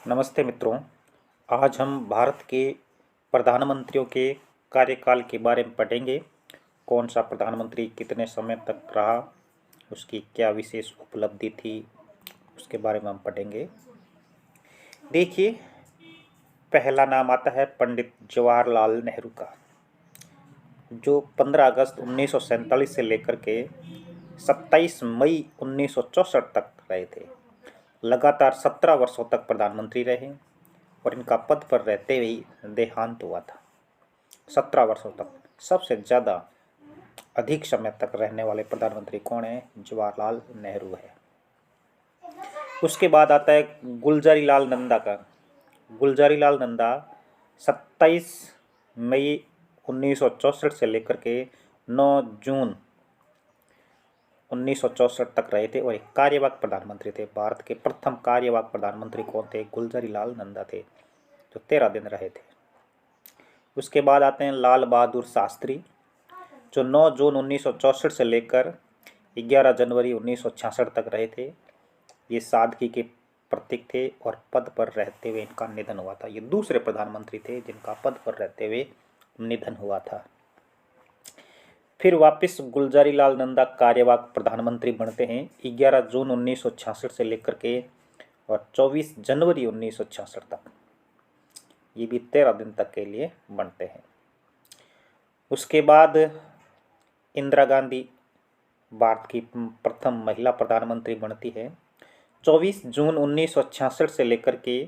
नमस्ते मित्रों। आज हम भारत के प्रधानमंत्रियों के कार्यकाल के बारे में पढ़ेंगे। कौन सा प्रधानमंत्री कितने समय तक रहा, उसकी क्या विशेष उपलब्धि थी, उसके बारे में हम पढ़ेंगे। देखिए, पहला नाम आता है पंडित जवाहरलाल नेहरू का, जो 15 अगस्त 1947 से लेकर के 27 मई 1964 तक रहे थे। लगातार 17 वर्षों तक प्रधानमंत्री रहे और इनका पद पर रहते हुए देहांत हुआ था। 17 वर्षों तक सबसे ज़्यादा अधिक समय तक रहने वाले प्रधानमंत्री कौन है? जवाहरलाल नेहरू है। उसके बाद आता है गुलजारी लाल नंदा का। गुलजारी लाल नंदा 27 मई 1964 से लेकर के 9 जून 1964 तक रहे थे और एक कार्यवाहक प्रधानमंत्री थे। भारत के प्रथम कार्यवाहक प्रधानमंत्री कौन थे? गुलजारी लाल नंदा थे, जो 13 दिन रहे थे। उसके बाद आते हैं लाल बहादुर शास्त्री, जो 9 जून 1964 से लेकर 11 जनवरी 1966 तक रहे थे। ये सादगी के प्रतीक थे और पद पर रहते हुए इनका निधन हुआ था। ये दूसरे प्रधानमंत्री थे जिनका पद पर रहते हुए निधन हुआ था। फिर वापस गुलजारी लाल नंदा कार्यवाहक प्रधानमंत्री बनते हैं 11 जून 1966 से लेकर के और 24 जनवरी 1966 तक। ये भी 13 दिन तक के लिए बनते हैं। उसके बाद इंदिरा गांधी भारत की प्रथम महिला प्रधानमंत्री बनती है 24 जून 1966 से लेकर के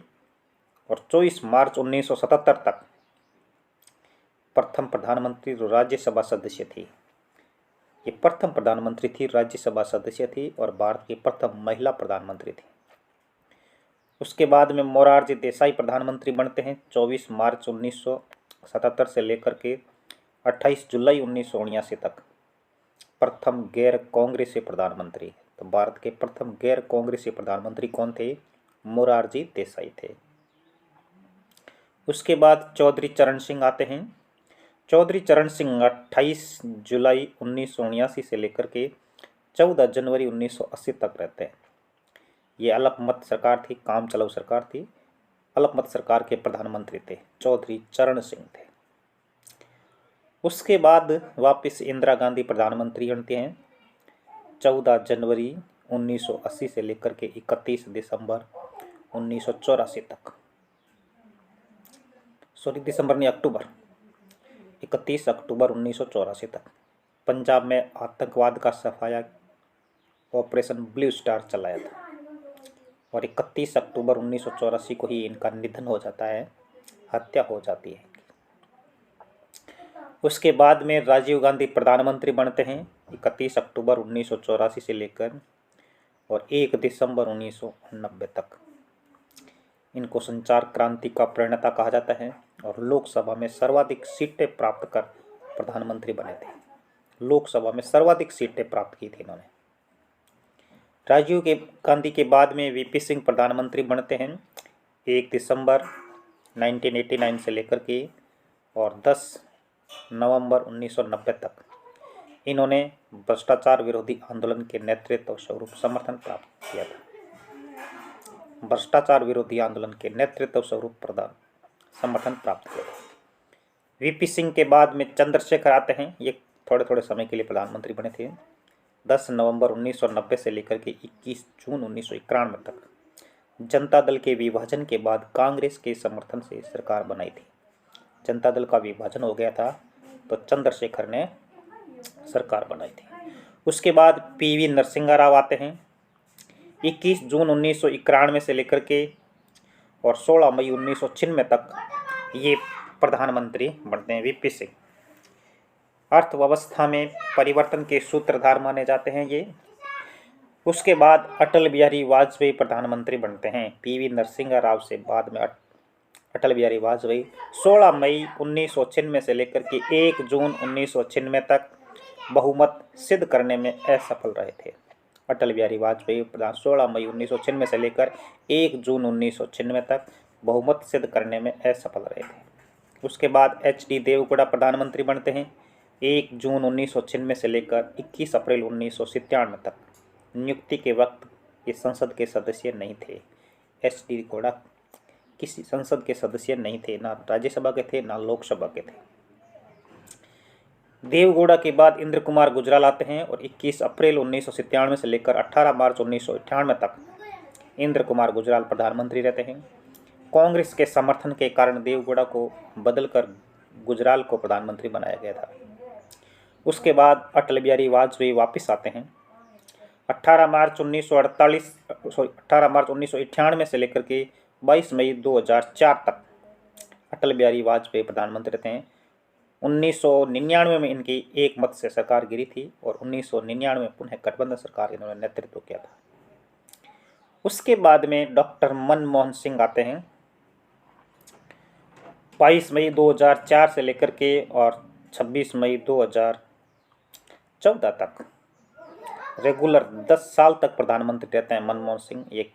और 24 मार्च 1977 तक। प्रथम प्रधानमंत्री राज्यसभा सदस्य थी। ये प्रथम प्रधानमंत्री थी, राज्यसभा सदस्य थी और भारत की प्रथम महिला प्रधानमंत्री थी। उसके बाद में मोरारजी देसाई प्रधानमंत्री बनते हैं 24 मार्च 1977 से लेकर के 28 जुलाई 1979 तक। प्रथम गैर कांग्रेसी प्रधानमंत्री। तो भारत के प्रथम गैर कांग्रेसी प्रधानमंत्री कौन थे? मोरारजी देसाई थे। उसके बाद चौधरी चरण सिंह आते हैं। चौधरी चरण सिंह 28 जुलाई 1979 से लेकर के 14 जनवरी 1980 तक रहते हैं। ये अल्पमत सरकार थी, काम चलाऊ सरकार थी। अल्पमत सरकार के प्रधानमंत्री थे, चौधरी चरण सिंह थे। उसके बाद वापस इंदिरा गांधी प्रधानमंत्री बनते हैं 14 जनवरी 1980 से लेकर के 31 दिसंबर 1984 तक। दिसंबर नहीं, अक्टूबर, 31 अक्टूबर 1984 तक। पंजाब में आतंकवाद का सफाया ऑपरेशन ब्लू स्टार चलाया था और 31 अक्टूबर 1984 को ही इनका निधन हो जाता है, हत्या हो जाती है। उसके बाद में राजीव गांधी प्रधानमंत्री बनते हैं 31 अक्टूबर 1984 से लेकर और 1 दिसंबर 1990 तक। इनको संचार क्रांति का प्रणेता कहा जाता है और लोकसभा में सर्वाधिक सीटें प्राप्त कर प्रधानमंत्री बने थे। लोकसभा में सर्वाधिक सीटें प्राप्त की थी इन्होंने। राजीव गांधी के बाद में वीपी सिंह प्रधानमंत्री बनते हैं 1 दिसंबर 1989 से लेकर के और 10 नवंबर 1990 तक। इन्होंने भ्रष्टाचार विरोधी आंदोलन के नेतृत्व स्वरूप समर्थन प्राप्त किया था। भ्रष्टाचार विरोधी आंदोलन के नेतृत्व स्वरूप समर्थन प्राप्त किया। वीपी सिंह के बाद में चंद्रशेखर आते हैं। ये थोड़े थोड़े समय के लिए प्रधानमंत्री बने थे 10 नवंबर 1990 से लेकर के 21 जून 1991 तक। जनता दल के विभाजन के बाद कांग्रेस के समर्थन से सरकार बनाई थी। जनता दल का विभाजन हो गया था तो चंद्रशेखर ने सरकार बनाई थी। उसके बाद पीवी नरसिम्हा राव आते हैं 21 जून 1991 से लेकर के और 16 मई 1996 तक ये प्रधानमंत्री बनते हैं। वीपी सिंह अर्थव्यवस्था में परिवर्तन के सूत्रधार माने जाते हैं ये। उसके बाद अटल बिहारी वाजपेयी प्रधानमंत्री बनते हैं पीवी नरसिम्हा राव से बाद में। अटल बिहारी वाजपेयी 16 मई 1996 से लेकर के 1 जून 1996 तक बहुमत सिद्ध करने में असफल रहे थे। अटल बिहारी वाजपेयी 16 मई 1996 से लेकर 1 जून 1996 तक बहुमत सिद्ध करने में असफल रहे थे। उसके बाद HD देवगौड़ा प्रधानमंत्री बनते हैं 1 जून 1996 से लेकर 21 अप्रैल 1997 तक। नियुक्ति के वक्त ये संसद के सदस्य नहीं थे। HD देवगौड़ा किसी संसद के सदस्य नहीं थे, ना राज्यसभा के थे ना लोकसभा के थे। देवगौड़ा के बाद इंद्र कुमार गुजराल आते हैं और 21 अप्रैल 1997 से लेकर 18 मार्च 1998 तक इंद्र कुमार गुजराल प्रधानमंत्री रहते हैं। कांग्रेस के समर्थन के कारण देवगौड़ा को बदलकर गुजराल को प्रधानमंत्री बनाया गया था। उसके बाद अटल बिहारी वाजपेयी वापस आते हैं। 18 मार्च 1998 से लेकर के 22 मई 2004 तक अटल बिहारी वाजपेयी प्रधानमंत्री रहते हैं। 1999 में इनकी एक मत से सरकार गिरी थी और 1999 में पुनः गठबंधन सरकार इन्होंने नेतृत्व किया था। उसके बाद में डॉक्टर मनमोहन सिंह आते हैं। 22 मई 2004 से लेकर के और 26 मई 2014 तक रेगुलर 10 साल तक प्रधानमंत्री रहते हैं मनमोहन सिंह, एक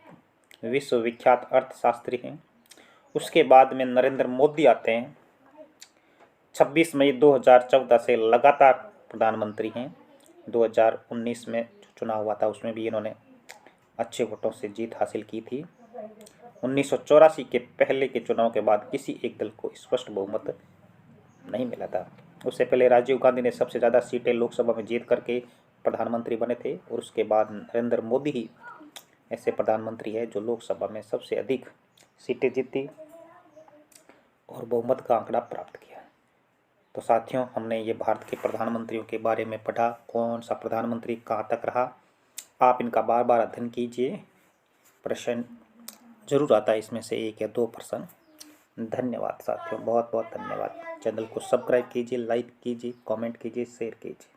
विश्वविख्यात अर्थशास्त्री हैं। उसके बाद में नरेंद्र मोदी आते हैं। 26 मई 2014 से लगातार प्रधानमंत्री हैं। 2019 में जो चुनाव हुआ था उसमें भी इन्होंने अच्छे वोटों से जीत हासिल की थी। 1984 के पहले के चुनाव के बाद किसी एक दल को स्पष्ट बहुमत नहीं मिला था। उससे पहले राजीव गांधी ने सबसे ज़्यादा सीटें लोकसभा में जीत करके प्रधानमंत्री बने थे और उसके बाद नरेंद्र मोदी ही ऐसे प्रधानमंत्री है जो लोकसभा में सबसे अधिक सीटें जीती और बहुमत का आंकड़ा प्राप्त किया। तो साथियों, हमने ये भारत के प्रधानमंत्रियों के बारे में पढ़ा, कौन सा प्रधानमंत्री कहाँ तक रहा। आप इनका बार बार अध्ययन कीजिए, प्रश्न जरूर आता है इसमें से 1 या 2 प्रश्न। धन्यवाद साथियों, बहुत बहुत धन्यवाद। चैनल को सब्सक्राइब कीजिए, लाइक कीजिए, कमेंट कीजिए, शेयर कीजिए।